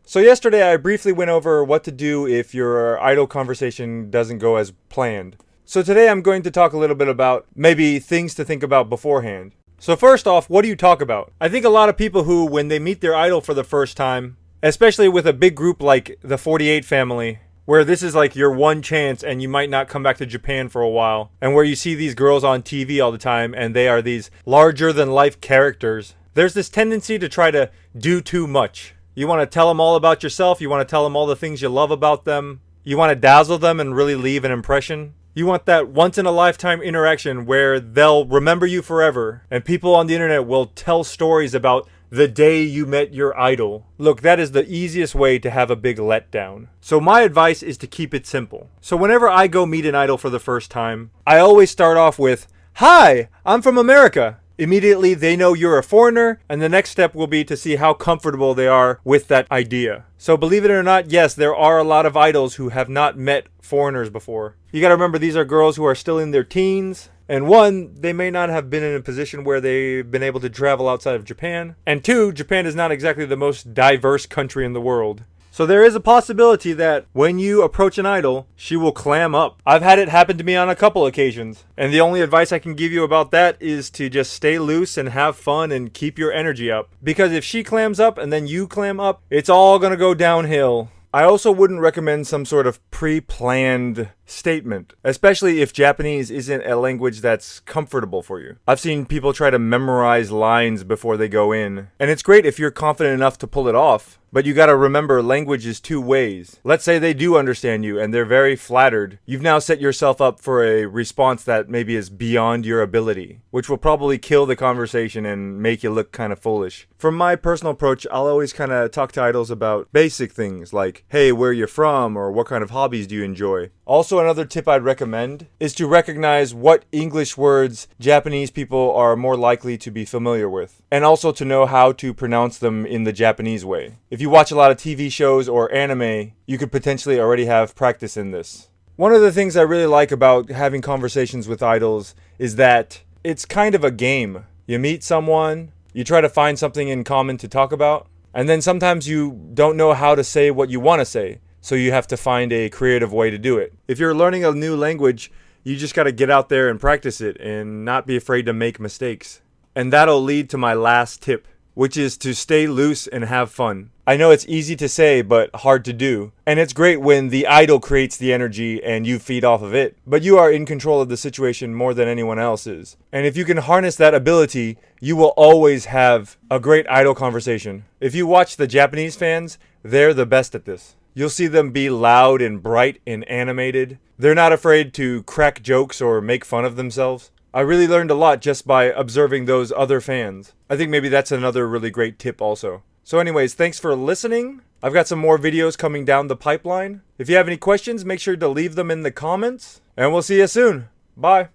So yesterday I briefly went over what to do if your idol conversation doesn't go as planned. So today I'm going to talk a little bit about maybe things to think about beforehand. So first off, what do you talk about? I think a lot of people who, when they meet their idol for the first time, especially with a big group like the 48 family, where this is like your one chance and you might not come back to Japan for a while, and where you see these girls on TV all the time and they are these larger than life characters, there's this tendency to try to do too much. You want to tell them all about yourself. You want to tell them all the things you love about them. You want to dazzle them and really leave an impression. You want that once-in-a-lifetime interaction where they'll remember you forever. And people on the internet will tell stories about the day you met your idol. Look, that is the easiest way to have a big letdown. So my advice is to keep it simple. So whenever I go meet an idol for the first time, I always start off with, "Hi, I'm from America." Immediately they know you're a foreigner, and the next step will be to see how comfortable they are with that idea. So believe it or not, yes, there are a lot of idols who have not met foreigners before. You gotta remember, these are girls who are still in their teens, and one, they may not have been in a position where they've been able to travel outside of Japan, and two, Japan is not exactly the most diverse country in the world. So there is a possibility that when you approach an idol, she will clam up. I've had it happen to me on a couple occasions. And the only advice I can give you about that is to just stay loose and have fun and keep your energy up. Because if she clams up and then you clam up, it's all gonna go downhill. I also wouldn't recommend some sort of pre-planned statement, especially if Japanese isn't a language that's comfortable for you. I've seen people try to memorize lines before they go in, and it's great if you're confident enough to pull it off, but you gotta remember, language is two ways. Let's say they do understand you and they're very flattered. You've now set yourself up for a response that maybe is beyond your ability, which will probably kill the conversation and make you look kind of foolish. From my personal approach, I'll always kind of talk to idols about basic things like, hey, where you're from, or what kind of hobbies do you enjoy. Also, another tip I'd recommend is to recognize what English words Japanese people are more likely to be familiar with, and also to know how to pronounce them in the Japanese way. If you watch a lot of TV shows or anime, you could potentially already have practice in this. One of the things I really like about having conversations with idols is that it's kind of a game. You meet someone, you try to find something in common to talk about, and then sometimes you don't know how to say what you want to say. So you have to find a creative way to do it. If you're learning a new language, you just got to get out there and practice it and not be afraid to make mistakes. And that'll lead to my last tip, which is to stay loose and have fun. I know it's easy to say, but hard to do. And it's great when the idol creates the energy and you feed off of it. But you are in control of the situation more than anyone else is. And if you can harness that ability, you will always have a great idol conversation. If you watch the Japanese fans, they're the best at this. You'll see them be loud and bright and animated. They're not afraid to crack jokes or make fun of themselves. I really learned a lot just by observing those other fans. I think maybe that's another really great tip also. So anyways, thanks for listening. I've got some more videos coming down the pipeline. If you have any questions, make sure to leave them in the comments. And we'll see you soon. Bye.